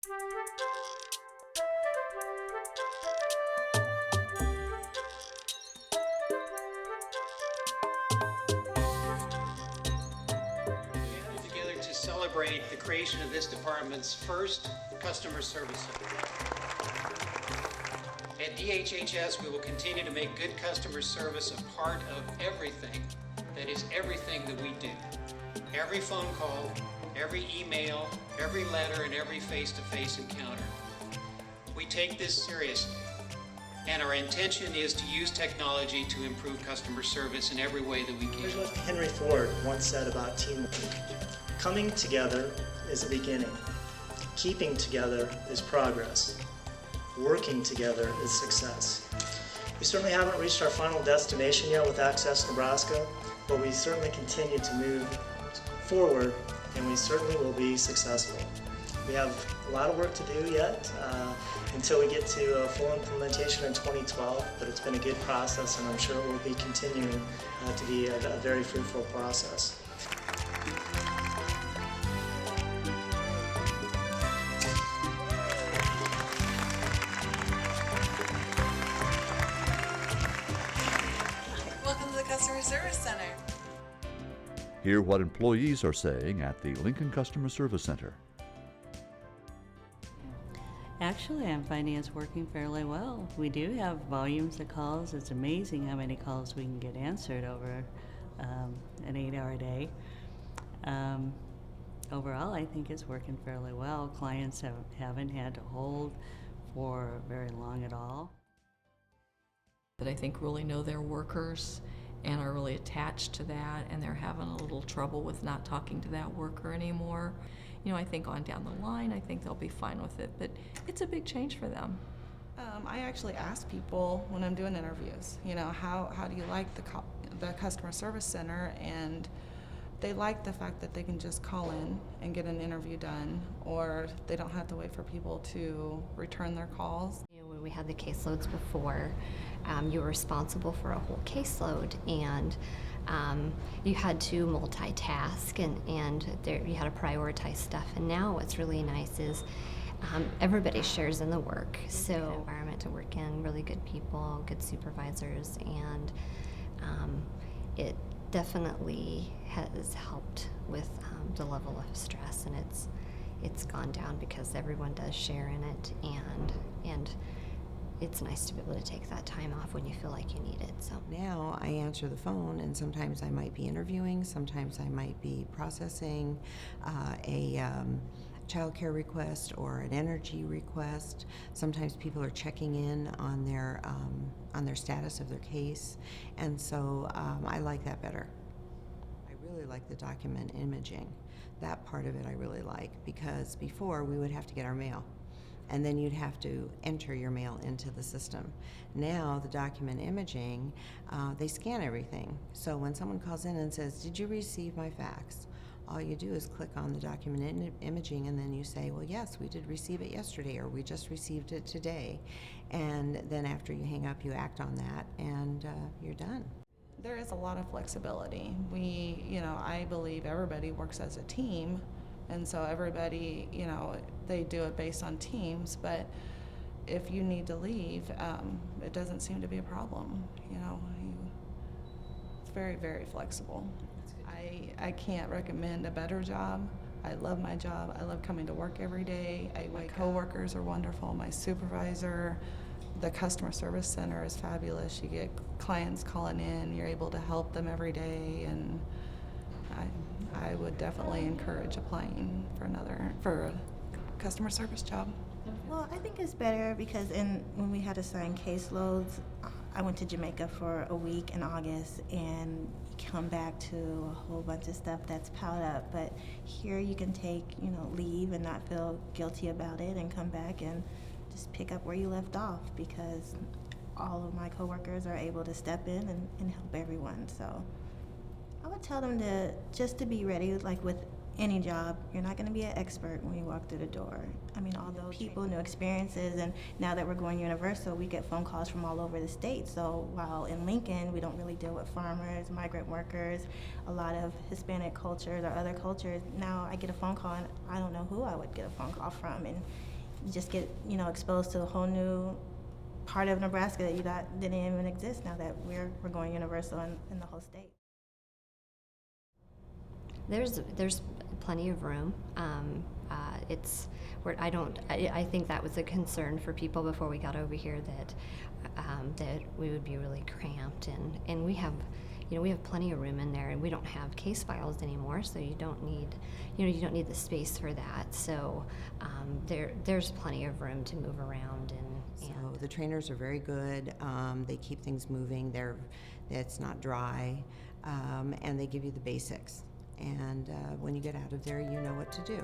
Together to celebrate the creation of this department's first customer service center. At DHHS, we will continue to make good customer service a part of everything that is everything that we do. Every phone call, every email, every letter, and every face-to-face encounter. We take this seriously, and our intention is to use technology to improve customer service in every way that we can. Here's what Henry Ford once said about teamwork. Coming together is a beginning. Keeping together is progress. Working together is success. We certainly haven't reached our final destination yet with Access Nebraska, but we certainly continue to move forward, and we certainly will be successful. We have a lot of work to do yet until we get to full implementation in 2012, but it's been a good process, and I'm sure it will be continuing to be a very fruitful process. Welcome to the Customer Service Center. Hear what employees are saying at the Lincoln Customer Service Center. Actually, I'm finding it's working fairly well. We do have volumes of calls. It's amazing how many calls we can get answered over an 8-hour day. Overall, I think it's working fairly well. Clients haven't had to hold for very long at all. That I think really know their workers and are really attached to that, and they're having a little trouble with not talking to that worker anymore. You know, I think on down the line, I think they'll be fine with it, but it's a big change for them. I actually ask people when I'm doing interviews, you know, how do you like the customer service center? And they like the fact that they can just call in and get an interview done, or they don't have to wait for people to return their calls. You know, when we had the caseloads before, you were responsible for a whole caseload, and you had to multitask, and you had to prioritize stuff. And now what's really nice is everybody shares in the work. So environment to work in, really good people, good supervisors, and it definitely has helped with the level of stress, and it's gone down because everyone does share in it, and it's nice to be able to take that time off when you feel like you need it. So now I answer the phone, and sometimes I might be interviewing, sometimes I might be processing a child care request or an energy request. Sometimes people are checking in on their status of their case, and so I like that better. I really like the document imaging. That part of it I really like, because before we would have to get our mail, and then you'd have to enter your mail into the system. Now the document imaging, they scan everything. So when someone calls in and says, "Did you receive my fax?" all you do is click on the document imaging, and then you say, "Well, yes, we did receive it yesterday," or "We just received it today." And then after you hang up, you act on that, and you're done. There is a lot of flexibility. I believe everybody works as a team, and so everybody, they do it based on teams, but if you need to leave, it doesn't seem to be a problem. It's very, very flexible. I can't recommend a better job. I love my job. I love coming to work every day. My coworkers are wonderful. My supervisor, the customer service center is fabulous. You get clients calling in. You're able to help them every day, and I would definitely encourage applying for a customer service job. Well, I think it's better because when we had to sign caseloads, I went to Jamaica for a week in August, and you come back to a whole bunch of stuff that's piled up. But here you can take, leave and not feel guilty about it, and come back and just pick up where you left off, because all of my coworkers are able to step in and help everyone. So I would tell them to be ready, like with any job. You're not going to be an expert when you walk through the door. I mean, all those people, new experiences, and now that we're going universal, we get phone calls from all over the state. So while in Lincoln, we don't really deal with farmers, migrant workers, a lot of Hispanic cultures or other cultures, now I get a phone call and I don't know who I would get a phone call from. And you just get, exposed to a whole new part of Nebraska that you thought didn't even exist now that we're going universal in the whole state. There's plenty of room. I think that was a concern for people before we got over here, that we would be really cramped, and we have plenty of room in there, and we don't have case files anymore, so you don't need the space for that. So there's plenty of room to move around So the trainers are very good. They keep things moving. It's not dry, and they give you the basics. And when you get out of there, you know what to do.